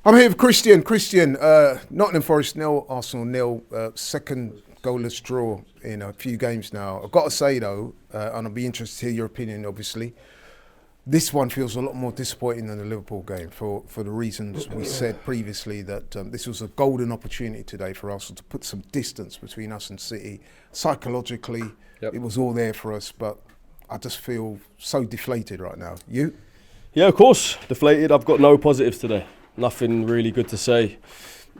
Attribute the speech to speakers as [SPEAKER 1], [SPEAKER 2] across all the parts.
[SPEAKER 1] I'm here with Christian. Nottingham Forest 0, Arsenal 0. Second goalless draw in a few games now. I've got to say though, and I'll be interested to hear your opinion obviously, this one feels a lot more disappointing than the Liverpool game for the reasons we said previously, that this was a golden opportunity today for Arsenal to put some distance between us and City. Psychologically, It was all there for us, but I just feel so deflated right now. You?
[SPEAKER 2] Yeah, of course, deflated. I've got no positives today. Nothing really good to say.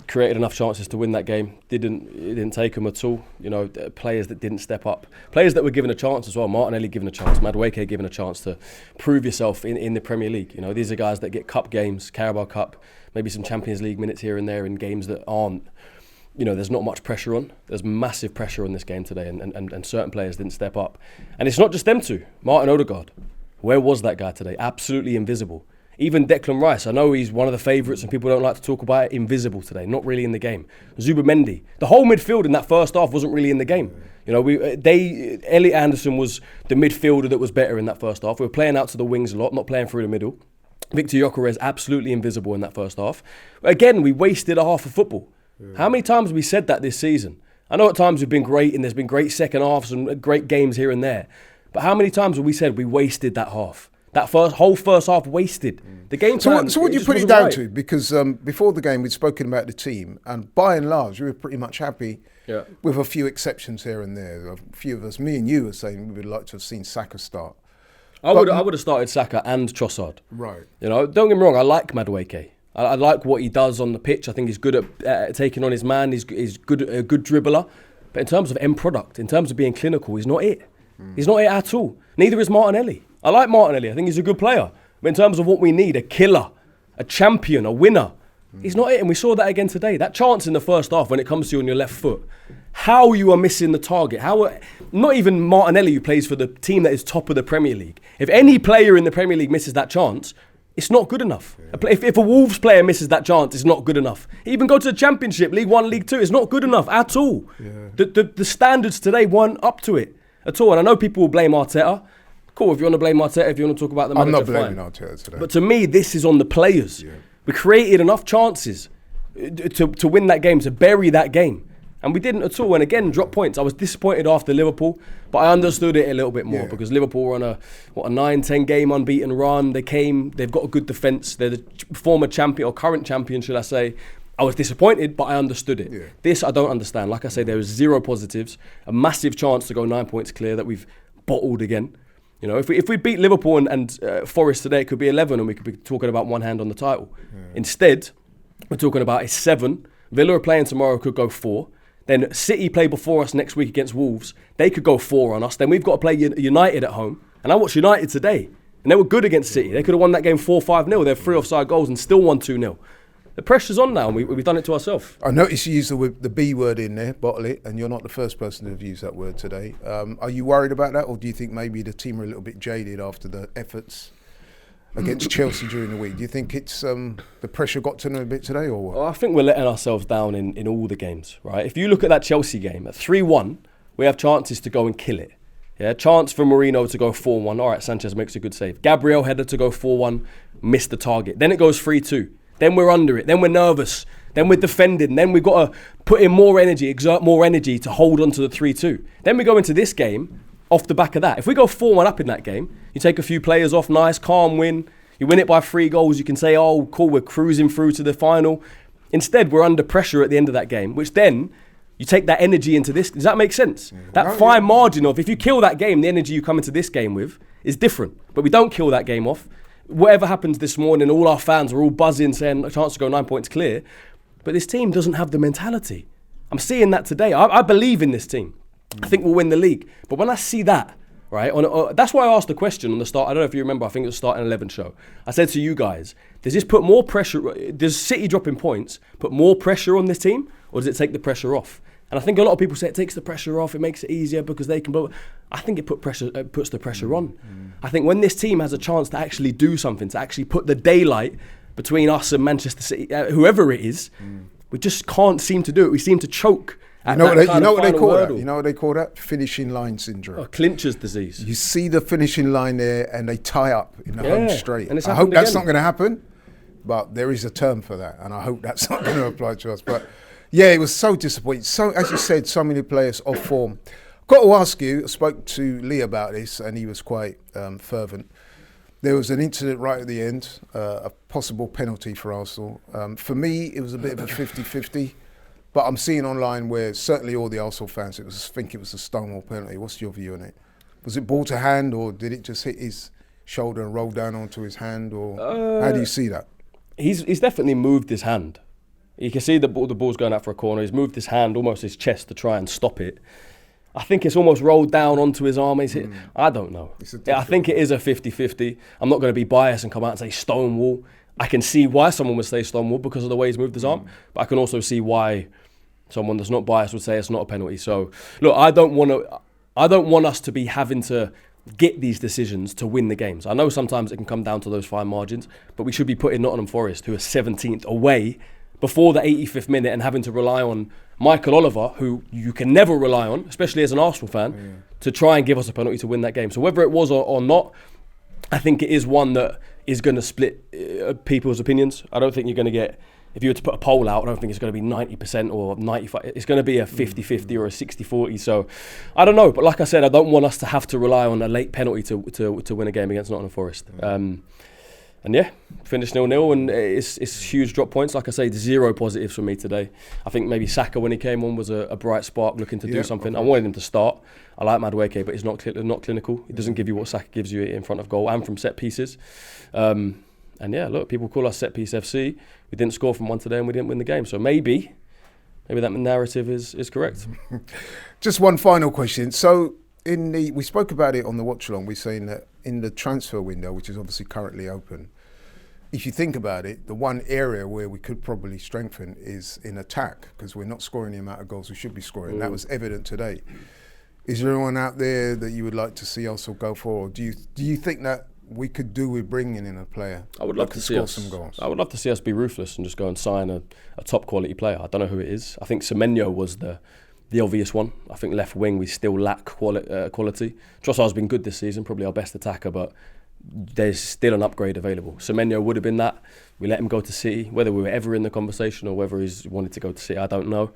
[SPEAKER 2] Created enough chances to win that game. It didn't take them at all. You know, players that didn't step up. Players that were given a chance as well. Martinelli given a chance. Madueke given a chance to prove yourself in the Premier League. You know, these are guys that get cup games, Carabao Cup, maybe some Champions League minutes here and there in games that aren't, you know, there's not much pressure on. There's massive pressure on this game today, and certain players didn't step up. And it's not just them two. Martin Odegaard, where was that guy today? Absolutely invisible. Even Declan Rice, I know he's one of the favourites and people don't like to talk about it, invisible today, not really in the game. Zubimendi, the whole midfield in that first half wasn't really in the game. You know, Elliot Anderson was the midfielder that was better in that first half. We were playing out to the wings a lot, not playing through the middle. Victor Gyökeres absolutely invisible in that first half. Again, we wasted a half of football. Yeah. How many times have we said that this season? I know at times we've been great and there's been great second halves and great games here and there. But how many times have we said we wasted that half? That whole first half wasted. The game plan.
[SPEAKER 1] So what do you put it down to? Because before the game we'd spoken about the team, and by and large we were pretty much happy, with a few exceptions here and there. A few of us, me and you, were saying we would like to have seen Saka start.
[SPEAKER 2] I would have started Saka and Trossard.
[SPEAKER 1] Right.
[SPEAKER 2] You know, don't get me wrong. I like Madueke. I like what he does on the pitch. I think he's good at taking on his man. He's good, a good dribbler. But in terms of end product, in terms of being clinical, he's not it. He's not it at all. Neither is Martinelli. I like Martinelli. I think he's a good player. But in terms of what we need, a killer, a champion, a winner, he's not it. And we saw that again today. That chance in the first half when it comes to you on your left foot, how you are missing the target. Not even Martinelli, who plays for the team that is top of the Premier League. If any player in the Premier League misses that chance, it's not good enough. Yeah. If a Wolves player misses that chance, it's not good enough. Even go to the Championship, League 1, League 2, it's not good enough at all. Yeah. The standards today weren't up to it at all. And I know people will blame Arteta. Cool, if you want to blame Arteta, if you want to talk about the manager,
[SPEAKER 1] I'm not blaming Arteta today.
[SPEAKER 2] But to me, this is on the players. Yeah. We created enough chances to win that game, to bury that game. And we didn't at all. And again, drop points. I was disappointed after Liverpool, but I understood it a little bit more because Liverpool were on a 9-10 game unbeaten run. They've got a good defence. They're the former champion, or current champion, should I say. I was disappointed, but I understood it. Yeah. This I don't understand. Like I say, there was zero positives. A massive chance to go 9 points clear that we've bottled again. You know, if we beat Liverpool and Forest today, it could be 11 and we could be talking about one hand on the title. Yeah. Instead, we're talking about 7. Villa are playing tomorrow, could go 4. Then City play before us next week against Wolves. They could go 4 on us. Then we've got to play United at home. And I watched United today. And they were good against City. They could have won that game 4-5-0. They have 3 offside goals and still won 2-0. The pressure's on now, and we've done it to ourselves.
[SPEAKER 1] I noticed you used the B word in there, bottle it, and you're not the first person to have used that word today. Are you worried about that, or do you think maybe the team are a little bit jaded after the efforts against Chelsea during the week? Do you think it's the pressure got to them a bit today, or what?
[SPEAKER 2] Well, I think we're letting ourselves down in all the games, right? If you look at that Chelsea game, at 3-1, we have chances to go and kill it. Yeah, chance for Mourinho to go 4-1. All right, Sanchez makes a good save. Gabriel header to go 4-1, missed the target. Then it goes 3-2. Then we're under it. Then we're nervous. Then we're defending. Then we've got to put in more energy, exert more energy to hold on to the 3-2. Then we go into this game off the back of that. If we go 4-1 up in that game, you take a few players off, nice, calm win. You win it by 3 goals. You can say, oh, cool, we're cruising through to the final. Instead, we're under pressure at the end of that game, which then you take that energy into this. Does that make sense? Yeah. That fine margin of if you kill that game, the energy you come into this game with is different. But we don't kill that game off. Whatever happens this morning, all our fans are all buzzing, saying a chance to go 9 points clear. But this team doesn't have the mentality. I'm seeing that today. I believe in this team. I think we'll win the league. But when I see that, right, that's why I asked the question on the start. I don't know if you remember, I think it was the Starting 11 show. I said to you guys, does this put more pressure, does City dropping points put more pressure on this team, or does it take the pressure off? And I think a lot of people say it takes the pressure off, it makes it easier because they can blow. I think it puts the pressure on. I think when this team has a chance to actually do something, to actually put the daylight between us and Manchester City, whoever it is, we just can't seem to do it. We seem to choke. You know what they call that?
[SPEAKER 1] You know what they call that? Finishing line syndrome.
[SPEAKER 2] Oh, clincher's disease.
[SPEAKER 1] You see the finishing line there and they tie up in the home straight. And I hope that's not going to happen. but there is a term for that, and I hope that's not going to apply to us. But yeah, it was so disappointing. So, as you said, so many players off form. Got to ask you, I spoke to Lee about this, and he was quite fervent. There was an incident right at the end, a possible penalty for Arsenal. For me, it was a bit of a 50-50, but I'm seeing online where certainly all the Arsenal fans think it was a Stonewall penalty. What's your view on it? Was it ball to hand, or did it just hit his shoulder and roll down onto his hand, or how do you see that?
[SPEAKER 2] He's definitely moved his hand. You can see the ball's going out for a corner. He's moved his hand, almost his chest, to try and stop it. I think it's almost rolled down onto his arm. I don't know. I think it is a 50-50. I'm not going to be biased and come out and say Stonewall. I can see why someone would say Stonewall because of the way he's moved his arm, but I can also see why someone that's not biased would say it's not a penalty. So, look, I don't want us to be having to get these decisions to win the games. I know sometimes it can come down to those fine margins, but we should be putting Nottingham Forest, who are 17th, away before the 85th minute and having to rely on Michael Oliver, who you can never rely on, especially as an Arsenal fan, to try and give us a penalty to win that game. So whether it was or not, I think it is one that is going to split people's opinions. I don't think you're going to get, if you were to put a poll out, I don't think it's going to be 90% or 95%. It's going to be a 50-50 or a 60-40. So I don't know. But like I said, I don't want us to have to rely on a late penalty to win a game against Nottingham Forest. And yeah, finished 0-0, and it's huge drop points. Like I say, 0 positives for me today. I think maybe Saka, when he came on, was a bright spark looking to do something. I wanted him to start. I like Madueke, but he's not clinical. He doesn't give you what Saka gives you in front of goal and from set pieces. And yeah, look, people call us set piece FC. We didn't score from one today and we didn't win the game. So maybe that narrative is correct.
[SPEAKER 1] Just one final question. So we spoke about it on the watch along. We're saying that in the transfer window, which is obviously currently open, if you think about it, the one area where we could probably strengthen is in attack, because we're not scoring the amount of goals we should be scoring. That was evident today. Is there anyone out there that you would like to see also go for, or do you think that we could do with bringing in a player?
[SPEAKER 2] I would love to see us. Some goals. I would love to see us be ruthless and just go and sign a top quality player. I don't know who it is. I think Semenyo was the obvious one. I think left wing we still lack quality. Trossard's been good this season, probably our best attacker, but there's still an upgrade available. Semenyo would have been that. We let him go to City. Whether we were ever in the conversation or whether he's wanted to go to City, I don't know.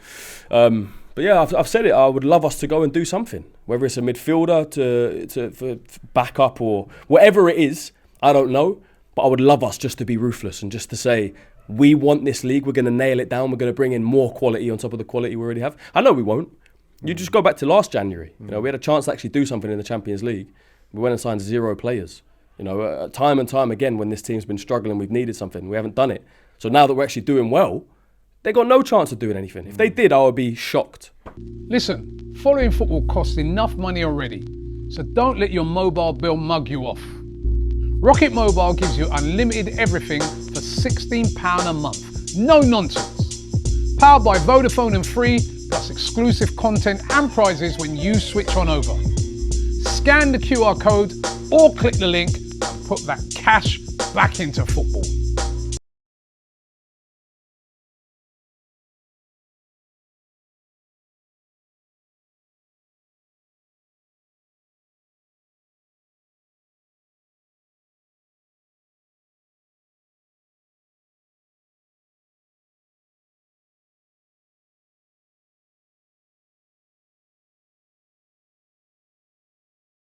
[SPEAKER 2] But yeah, I've said it. I would love us to go and do something. Whether it's a midfielder for backup or whatever it is, I don't know. But I would love us just to be ruthless and just to say, we want this league. We're going to nail it down. We're going to bring in more quality on top of the quality we already have. I know we won't. You just go back to last January. You know, we had a chance to actually do something in the Champions League. We went and signed 0 players. You know, time and time again, when this team's been struggling, we've needed something. We haven't done it. So now that we're actually doing well, they got no chance of doing anything. If they did, I would be shocked.
[SPEAKER 3] Listen, following football costs enough money already, so don't let your mobile bill mug you off. Rocket Mobile gives you unlimited everything for £16 a month. No nonsense. Powered by Vodafone and Free, plus exclusive content and prizes when you switch on over. Scan the QR code or click the link and put that cash back into football.